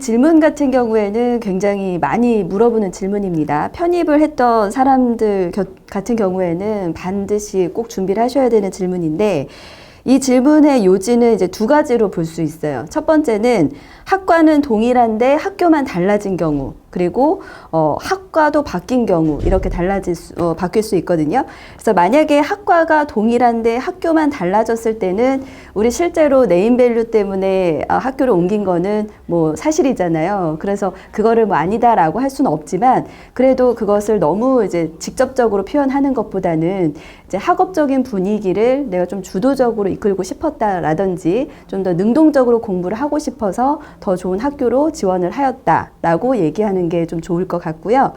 질문 같은 경우에는 굉장히 많이 물어보는 질문입니다. 편입을 했던 사람들 같은 경우에는 반드시 꼭 준비를 하셔야 되는 질문인데, 이 질문의 요지는 이제 두 가지로 볼 수 있어요. 첫 번째는 학과는 동일한데 학교만 달라진 경우, 그리고 학과도 바뀐 경우, 이렇게 바뀔 수 있거든요. 그래서 만약에 학과가 동일한데 학교만 달라졌을 때는 우리 실제로 네임밸류 때문에 학교를 옮긴 거는 뭐 사실이잖아요. 그래서 그거를 뭐 아니다라고 할 수는 없지만, 그래도 그것을 너무 이제 직접적으로 표현하는 것보다는 이제 학업적인 분위기를 내가 좀 주도적으로 이끌고 싶었다라든지, 좀 더 능동적으로 공부를 하고 싶어서 더 좋은 학교로 지원을 하였다라고 얘기하는 게 좀 좋을 것 같고요.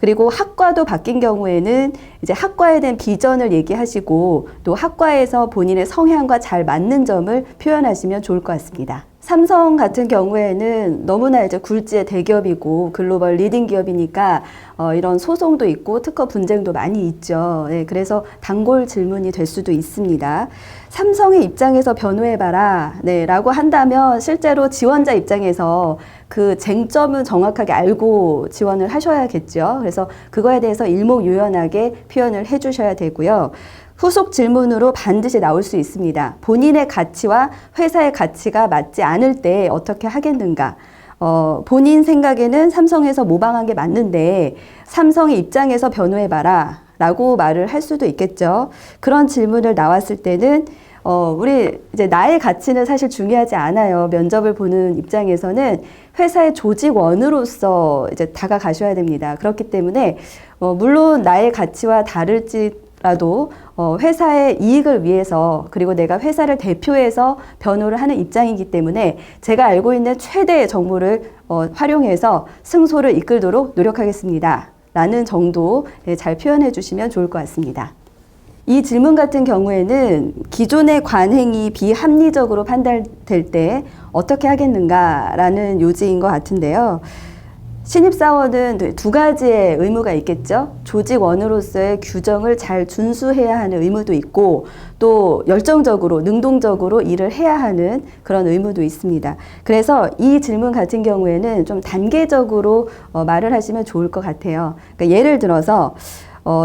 그리고 학과도 바뀐 경우에는 이제 학과에 대한 비전을 얘기하시고, 또 학과에서 본인의 성향과 잘 맞는 점을 표현하시면 좋을 것 같습니다. 삼성 같은 경우에는 너무나 이제 굴지의 대기업이고 글로벌 리딩 기업이니까 이런 소송도 있고 특허 분쟁도 많이 있죠. 네, 그래서 단골 질문이 될 수도 있습니다. 삼성의 입장에서 변호해봐라, 네, 라고 한다면 실제로 지원자 입장에서 그 쟁점은 정확하게 알고 지원을 하셔야겠죠. 그래서 그거에 대해서 일목요연하게 표현을 해주셔야 되고요. 후속 질문으로 반드시 나올 수 있습니다. 본인의 가치와 회사의 가치가 맞지 않을 때 어떻게 하겠는가? 본인 생각에는 삼성에서 모방한 게 맞는데 삼성의 입장에서 변호해봐라 라고 말을 할 수도 있겠죠. 그런 질문을 나왔을 때는 우리 이제 나의 가치는 사실 중요하지 않아요. 면접을 보는 입장에서는 회사의 조직원으로서 이제 다가가셔야 됩니다. 그렇기 때문에 물론 나의 가치와 다를지라도 회사의 이익을 위해서, 그리고 내가 회사를 대표해서 변호를 하는 입장이기 때문에 제가 알고 있는 최대의 정보를 활용해서 승소를 이끌도록 노력하겠습니다. 라는 정도 잘 표현해 주시면 좋을 것 같습니다. 이 질문 같은 경우에는 기존의 관행이 비합리적으로 판단될 때 어떻게 하겠는가라는 요지인 것 같은데요. 신입사원은 두 가지의 의무가 있겠죠. 조직원으로서의 규정을 잘 준수해야 하는 의무도 있고, 또 열정적으로, 능동적으로 일을 해야 하는 그런 의무도 있습니다. 그래서 이 질문 같은 경우에는 좀 단계적으로 말을 하시면 좋을 것 같아요. 그러니까 예를 들어서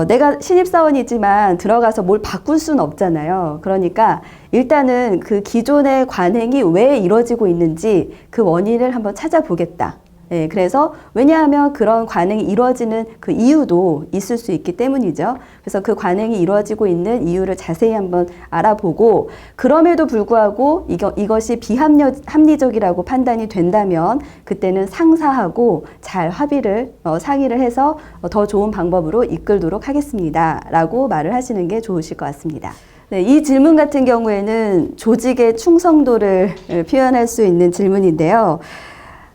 내가 신입사원이지만 들어가서 뭘 바꿀 수는 없잖아요. 그러니까 일단은 그 기존의 관행이 왜 이루어지고 있는지 그 원인을 한번 찾아보겠다. 네, 그래서 왜냐하면 그런 관행이 이루어지는 그 이유도 있을 수 있기 때문이죠. 그래서 그 관행이 이루어지고 있는 이유를 자세히 한번 알아보고, 그럼에도 불구하고 이것이 비합리적이라고 판단이 된다면 그때는 상사하고 잘 상의를 해서 더 좋은 방법으로 이끌도록 하겠습니다. 라고 말을 하시는 게 좋으실 것 같습니다. 네, 이 질문 같은 경우에는 조직의 충성도를 표현할 수 있는 질문인데요.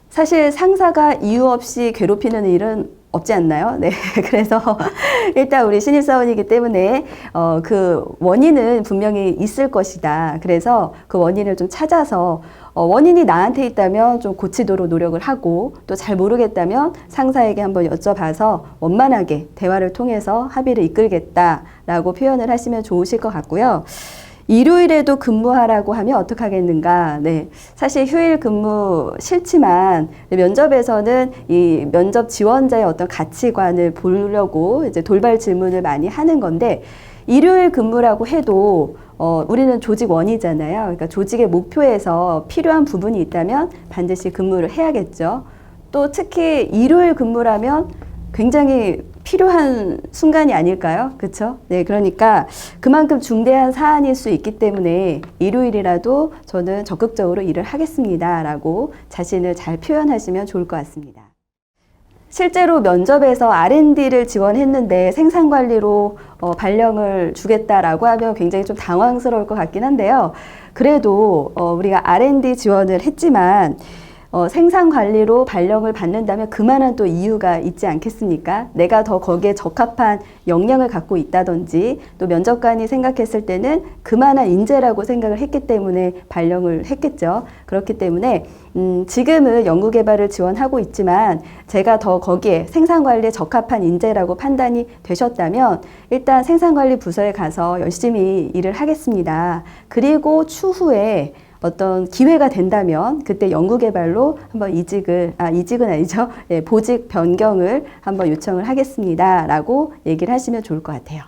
사실 상사가 이유 없이 괴롭히는 일은 없지 않나요? 네. 그래서 일단 우리 신입사원이기 때문에 그 원인은 분명히 있을 것이다. 그래서 그 원인을 좀 찾아서 원인이 나한테 있다면 좀 고치도록 노력을 하고, 또 잘 모르겠다면 상사에게 한번 여쭤봐서 원만하게 대화를 통해서 합의를 이끌겠다라고 표현을 하시면 좋으실 것 같고요. 일요일에도 근무하라고 하면 어떻게 하겠는가? 네. 사실 휴일 근무 싫지만 면접에서는 이 면접 지원자의 어떤 가치관을 보려고 이제 돌발 질문을 많이 하는 건데, 일요일 근무라고 해도 우리는 조직원이잖아요. 그러니까 조직의 목표에서 필요한 부분이 있다면 반드시 근무를 해야겠죠. 또 특히 일요일 근무라면 굉장히 필요한 순간이 아닐까요? 그렇죠? 네, 그러니까 그만큼 중대한 사안일 수 있기 때문에 일요일이라도 저는 적극적으로 일을 하겠습니다. 라고 자신을 잘 표현하시면 좋을 것 같습니다. 실제로 면접에서 R&D를 지원했는데 생산관리로 발령을 주겠다라고 하면 굉장히 좀 당황스러울 것 같긴 한데요. 그래도 우리가 R&D 지원을 했지만 생산관리로 발령을 받는다면 그만한 또 이유가 있지 않겠습니까? 내가 더 거기에 적합한 역량을 갖고 있다든지, 또 면접관이 생각했을 때는 그만한 인재라고 생각을 했기 때문에 발령을 했겠죠. 그렇기 때문에 지금은 연구개발을 지원하고 있지만 제가 더 거기에 생산관리에 적합한 인재라고 판단이 되셨다면 일단 생산관리 부서에 가서 열심히 일을 하겠습니다. 그리고 추후에 어떤 기회가 된다면 그때 연구개발로 한번 이직은 아니죠. 예, 보직 변경을 한번 요청을 하겠습니다. 라고 얘기를 하시면 좋을 것 같아요.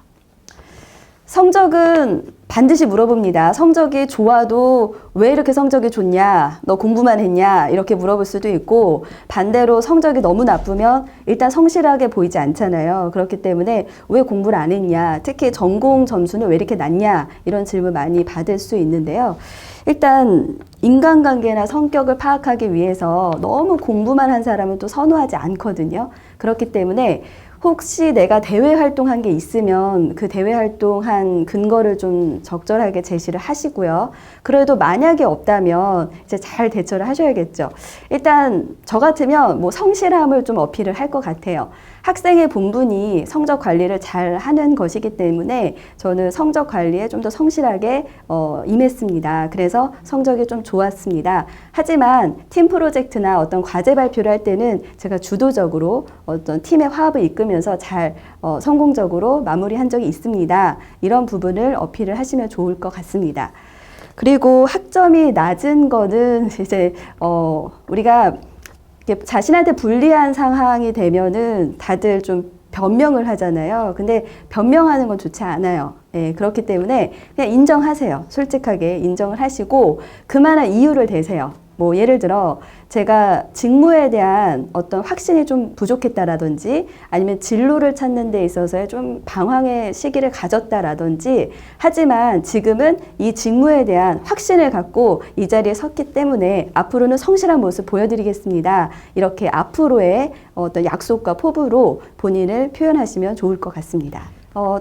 성적은 반드시 물어봅니다. 성적이 좋아도 왜 이렇게 성적이 좋냐? 너 공부만 했냐? 이렇게 물어볼 수도 있고, 반대로 성적이 너무 나쁘면 일단 성실하게 보이지 않잖아요. 그렇기 때문에 왜 공부를 안 했냐? 특히 전공 점수는 왜 이렇게 낮냐? 이런 질문 많이 받을 수 있는데요. 일단 인간관계나 성격을 파악하기 위해서 너무 공부만 한 사람은 또 선호하지 않거든요. 그렇기 때문에 혹시 내가 대외 활동한 게 있으면 그 대외 활동한 근거를 좀 적절하게 제시를 하시고요. 그래도 만약에 없다면 이제 잘 대처를 하셔야겠죠. 일단 저 같으면 뭐 성실함을 좀 어필을 할 것 같아요. 학생의 본분이 성적 관리를 잘 하는 것이기 때문에 저는 성적 관리에 좀 더 성실하게 임했습니다. 그래서 성적이 좀 좋았습니다. 하지만 팀 프로젝트나 어떤 과제 발표를 할 때는 제가 주도적으로 어떤 팀의 화합을 이끌면서 잘 성공적으로 마무리한 적이 있습니다. 이런 부분을 어필을 하시면 좋을 것 같습니다. 그리고 학점이 낮은 거는 이제 우리가 자신한테 불리한 상황이 되면은 다들 좀 변명을 하잖아요. 근데 변명하는 건 좋지 않아요. 예, 그렇기 때문에 그냥 인정하세요. 솔직하게 인정을 하시고 그만한 이유를 대세요. 뭐 예를 들어 제가 직무에 대한 어떤 확신이 좀 부족했다라든지 아니면 진로를 찾는 데 있어서의 좀 방황의 시기를 가졌다라든지 하지만 지금은 이 직무에 대한 확신을 갖고 이 자리에 섰기 때문에 앞으로는 성실한 모습 보여드리겠습니다. 이렇게 앞으로의 어떤 약속과 포부로 본인을 표현하시면 좋을 것 같습니다.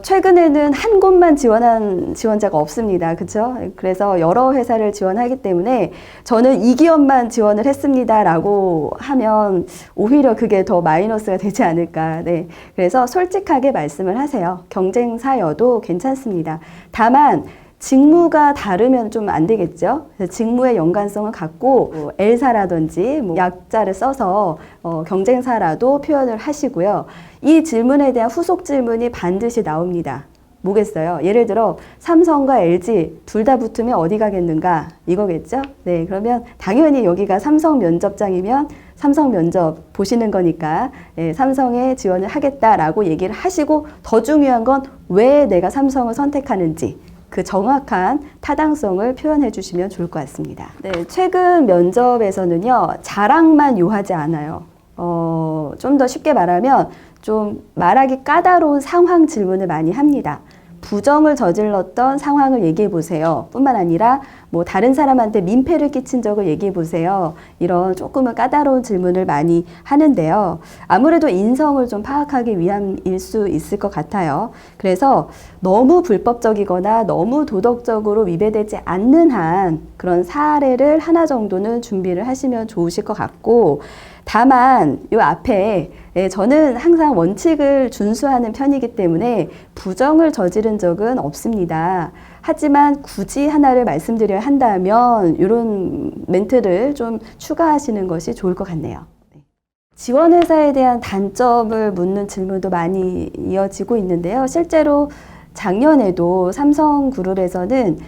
최근에는 한 곳만 지원한 지원자가 없습니다. 그렇죠? 그래서 여러 회사를 지원하기 때문에 저는 이 기업만 지원을 했습니다라고 하면 오히려 그게 더 마이너스가 되지 않을까. 네. 그래서 솔직하게 말씀을 하세요. 경쟁사여도 괜찮습니다. 다만 직무가 다르면 좀 안 되겠죠. 직무의 연관성을 갖고 L사라든지 약자를 써서 경쟁사라도 표현을 하시고요. 이 질문에 대한 후속 질문이 반드시 나옵니다. 뭐겠어요? 예를 들어 삼성과 LG 둘 다 붙으면 어디 가겠는가? 이거겠죠? 네, 그러면 당연히 여기가 삼성 면접장이면 삼성 면접 보시는 거니까 삼성에 지원을 하겠다라고 얘기를 하시고 더 중요한 건 왜 내가 삼성을 선택하는지 그 정확한 타당성을 표현해 주시면 좋을 것 같습니다. 네, 최근 면접에서는요, 자랑만 요하지 않아요. 좀 더 쉽게 말하면 좀 말하기 까다로운 상황 질문을 많이 합니다. 부정을 저질렀던 상황을 얘기해 보세요. 뿐만 아니라 뭐 다른 사람한테 민폐를 끼친 적을 얘기해 보세요. 이런 조금은 까다로운 질문을 많이 하는데요. 아무래도 인성을 좀 파악하기 위함일 수 있을 것 같아요. 그래서 너무 불법적이거나 너무 도덕적으로 위배되지 않는 한 그런 사례를 하나 정도는 준비를 하시면 좋으실 것 같고, 다만 이 앞에 저는 항상 원칙을 준수하는 편이기 때문에 부정을 저지른 적은 없습니다. 하지만 굳이 하나를 말씀드려야 한다면 이런 멘트를 좀 추가하시는 것이 좋을 것 같네요. 지원회사에 대한 단점을 묻는 질문도 많이 이어지고 있는데요. 실제로 작년에도 삼성그룹에서는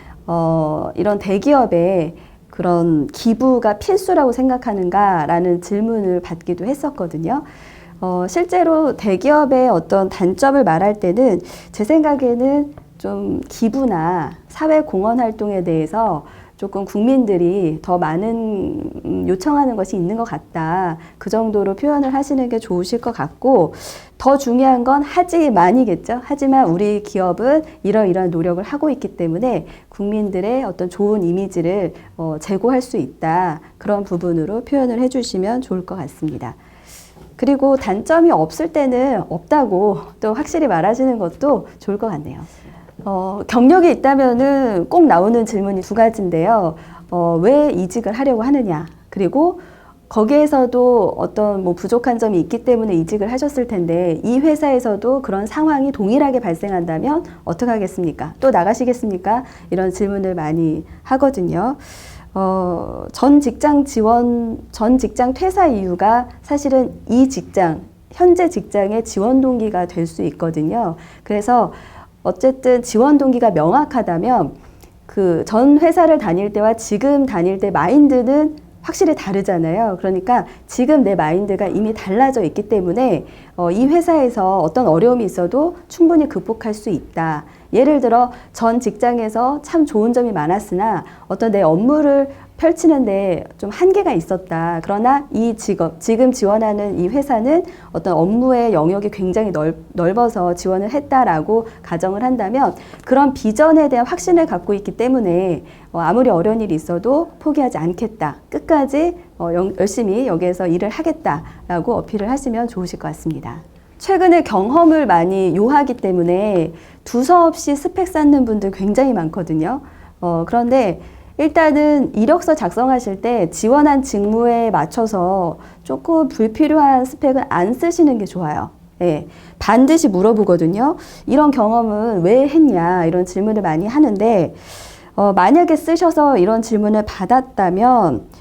이런 대기업에 그런 기부가 필수라고 생각하는가라는 질문을 받기도 했었거든요. 실제로 대기업의 어떤 단점을 말할 때는 제 생각에는 좀 기부나 사회공헌 활동에 대해서 조금 국민들이 더 많은 요청하는 것이 있는 것 같다. 그 정도로 표현을 하시는 게 좋으실 것 같고, 더 중요한 건 하지만이겠죠. 하지만 우리 기업은 이러이러한 노력을 하고 있기 때문에 국민들의 어떤 좋은 이미지를 제고할 수 있다. 그런 부분으로 표현을 해주시면 좋을 것 같습니다. 그리고 단점이 없을 때는 없다고 또 확실히 말하시는 것도 좋을 것 같네요. 경력이 있다면은 꼭 나오는 질문이 두 가지인데요. 왜 이직을 하려고 하느냐? 그리고 거기에서도 어떤 부족한 점이 있기 때문에 이직을 하셨을 텐데 이 회사에서도 그런 상황이 동일하게 발생한다면 어떻게 하겠습니까? 또 나가시겠습니까? 이런 질문을 많이 하거든요. 전 직장 퇴사 이유가 사실은 이 직장, 현재 직장의 지원 동기가 될 수 있거든요. 그래서 어쨌든 지원 동기가 명확하다면 그 전 회사를 다닐 때와 지금 다닐 때 마인드는 확실히 다르잖아요. 그러니까 지금 내 마인드가 이미 달라져 있기 때문에 이 회사에서 어떤 어려움이 있어도 충분히 극복할 수 있다. 예를 들어 전 직장에서 참 좋은 점이 많았으나 어떤 내 업무를 펼치는데 좀 한계가 있었다. 그러나 이 직업, 지금 지원하는 이 회사는 어떤 업무의 영역이 굉장히 넓어서 지원을 했다라고 가정을 한다면 그런 비전에 대한 확신을 갖고 있기 때문에 아무리 어려운 일이 있어도 포기하지 않겠다. 끝까지 열심히 여기에서 일을 하겠다라고 어필을 하시면 좋으실 것 같습니다. 최근에 경험을 많이 요하기 때문에 두서없이 스펙 쌓는 분들 굉장히 많거든요. 그런데 일단은 이력서 작성하실 때 지원한 직무에 맞춰서 조금 불필요한 스펙은 안 쓰시는 게 좋아요. 예, 반드시 물어보거든요. 이런 경험은 왜 했냐 이런 질문을 많이 하는데 만약에 쓰셔서 이런 질문을 받았다면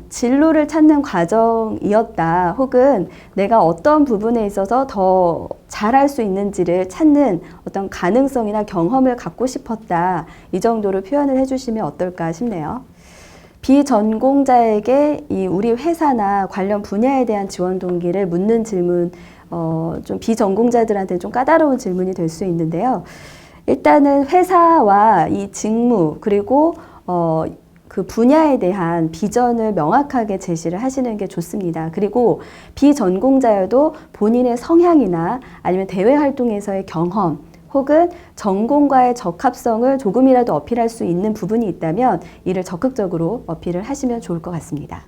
진로를 찾는 과정이었다. 혹은 내가 어떤 부분에 있어서 더 잘할 수 있는지를 찾는 어떤 가능성이나 경험을 갖고 싶었다. 이 정도로 표현을 해주시면 어떨까 싶네요. 비전공자에게 이 우리 회사나 관련 분야에 대한 지원 동기를 묻는 질문, 좀 비전공자들한테 좀 까다로운 질문이 될 수 있는데요. 일단은 회사와 이 직무, 그리고 그 분야에 대한 비전을 명확하게 제시를 하시는 게 좋습니다. 그리고 비전공자여도 본인의 성향이나 아니면 대외 활동에서의 경험 혹은 전공과의 적합성을 조금이라도 어필할 수 있는 부분이 있다면 이를 적극적으로 어필을 하시면 좋을 것 같습니다.